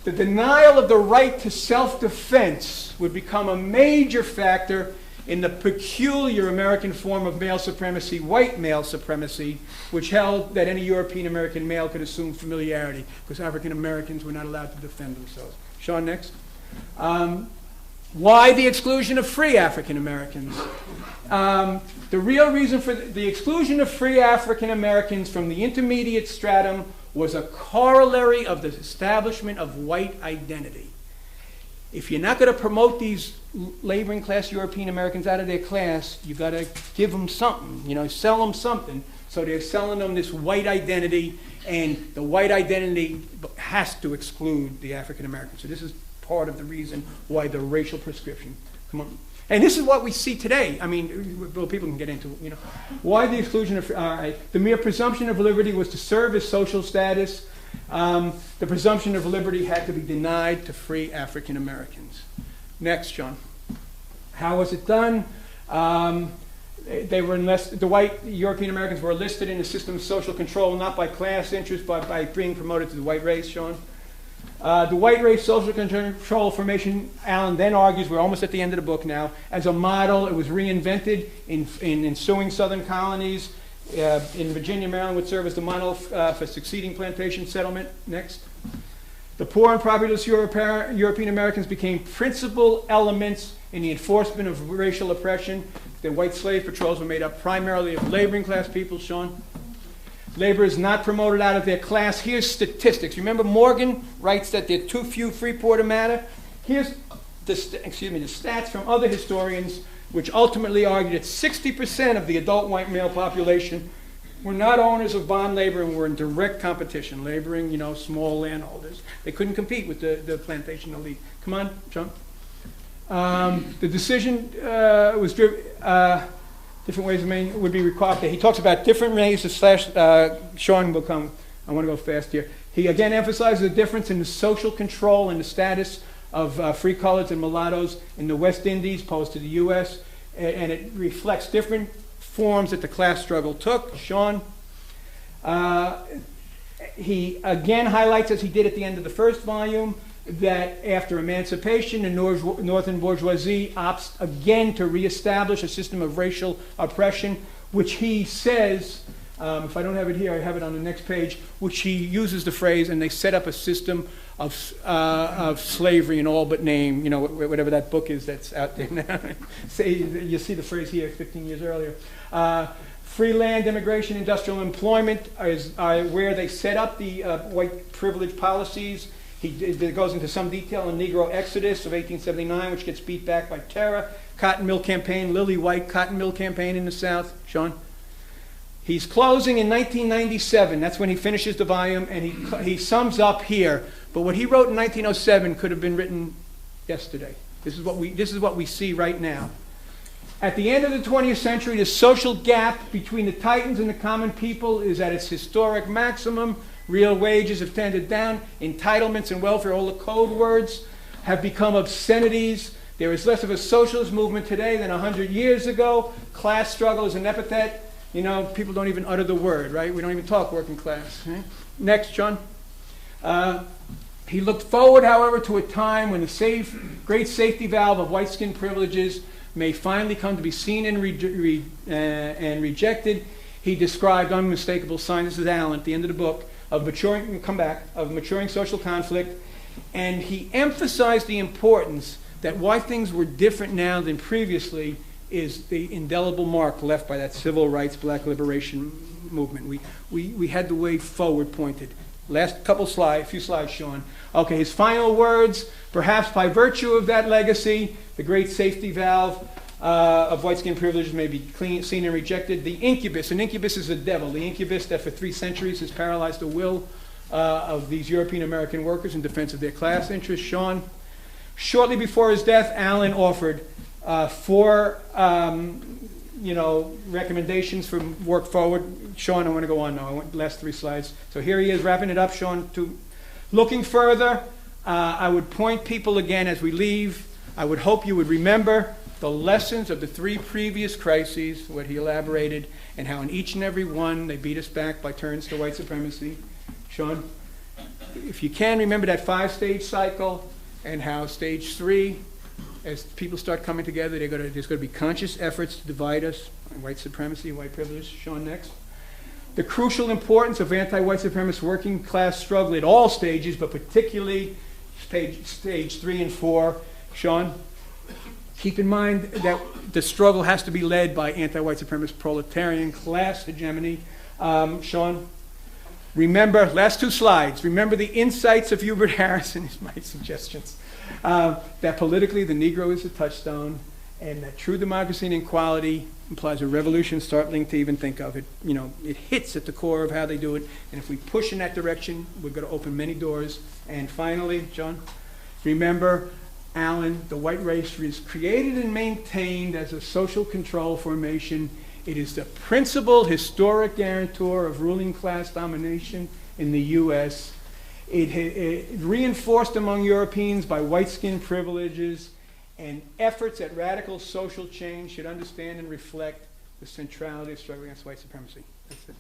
the denial of the right to self-defense would become a major factor in the peculiar American form of male supremacy, white male supremacy, which held that any European American male could assume familiarity, because African Americans were not allowed to defend themselves. Sean, next. Why the exclusion of free African Americans? The real reason for the exclusion of free African Americans from the intermediate stratum was a corollary of the establishment of white identity. If you're not going to promote these laboring class European Americans out of their class, you've got to give them something, sell them something. So they're selling them this white identity, and the white identity has to exclude the African Americans. So this is part of the reason why the racial prescription. Come on. And this is what we see today. I mean, well, people can get into, why the exclusion of, the mere presumption of liberty was to serve as social status. The presumption of liberty had to be denied to free African Americans. Next, John. How was it done? They were the white European Americans were enlisted in a system of social control, not by class interest, but by being promoted to the white race, Sean. The white race social control formation, Allen then argues, we're almost at the end of the book now, as a model. It was reinvented in ensuing southern colonies. In Virginia, Maryland would serve as the model for succeeding plantation settlement. Next. The poor and propertyless European Americans became principal elements in the enforcement of racial oppression. The white slave patrols were made up primarily of laboring class people, Sean. Labor is not promoted out of their class. Here's statistics. Remember Morgan writes that there are too few Freeporter matter? Here's the stats from other historians, which ultimately argue that 60% of the adult white male population were not owners of bond labor and were in direct competition, laboring, small landholders. They couldn't compete with the plantation elite. Come on, John. The decision was driven, different ways would be required. He talks about different ways of Sean will come. I want to go fast here. He again emphasizes the difference in the social control and the status of free coloreds and mulattoes in the West Indies opposed to the U.S., and it reflects different forms that the class struggle took. Sean. He again highlights, as he did at the end of the first volume, that after emancipation, the northern bourgeoisie opts again to reestablish a system of racial oppression, which he says, if I don't have it here, I have it on the next page, which he uses the phrase, and they set up a system of slavery in all but name, whatever that book is that's out there now. You see the phrase here 15 years earlier. Free land, immigration, industrial employment is where they set up the white privilege policies. It goes into some detail in Negro Exodus of 1879, which gets beat back by terror. Cotton Mill Campaign, Lily White Cotton Mill Campaign in the South. Sean? He's closing in 1997. That's when he finishes the volume, and he sums up here. But what he wrote in 1907 could have been written yesterday. This is what we see right now. At the end of the 20th century, the social gap between the Titans and the common people is at its historic maximum. Real wages have tended down. Entitlements and welfare, all the code words, have become obscenities. There is less of a socialist movement today than 100 years ago. Class struggle is an epithet. People don't even utter the word, right? We don't even talk working class. Right? Next, John. He looked forward, however, to a time when the great safety valve of white skin privileges may finally come to be seen and rejected. He described unmistakable signs, this is Allen at the end of the book, of maturing social conflict, and he emphasized the importance that why things were different now than previously is the indelible mark left by that civil rights, black liberation movement. We had the way forward pointed. Last few slides, Sean. Okay, his final words, perhaps by virtue of that legacy, the great safety valve of white skin privileges may be seen and rejected. The incubus, an incubus is a devil, the incubus that for 3 centuries has paralyzed the will of these European American workers in defense of their class interests. Sean. Shortly before his death, Allen offered 4 recommendations for work forward. Sean, I want to go on now. I want the last 3 slides. So here he is wrapping it up, Sean. Looking further, I would point people again as we leave. I would hope you would remember the lessons of the 3 previous crises, what he elaborated, and how in each and every one they beat us back by turns to white supremacy. Sean? if you can, remember that 5-stage cycle and how stage 3, as people start coming together, there's going to be conscious efforts to divide us, white supremacy, white privilege. Sean, next. The crucial importance of anti-white supremacist working class struggle at all stages, but particularly stage 3 and 4. Sean, keep in mind that the struggle has to be led by anti-white supremacist proletarian class hegemony. Sean, remember, last 2 slides, remember the insights of Hubert Harris and my suggestions. That politically the Negro is a touchstone, and that true democracy and equality implies a revolution startling to even think of. It, it hits at the core of how they do it, and if we push in that direction, we're going to open many doors. And finally, John, remember, Alan, the white race is created and maintained as a social control formation. It is the principal historic guarantor of ruling class domination in the U.S. It reinforced among Europeans by white skin privileges, and efforts at radical social change should understand and reflect the centrality of struggle against white supremacy. That's it.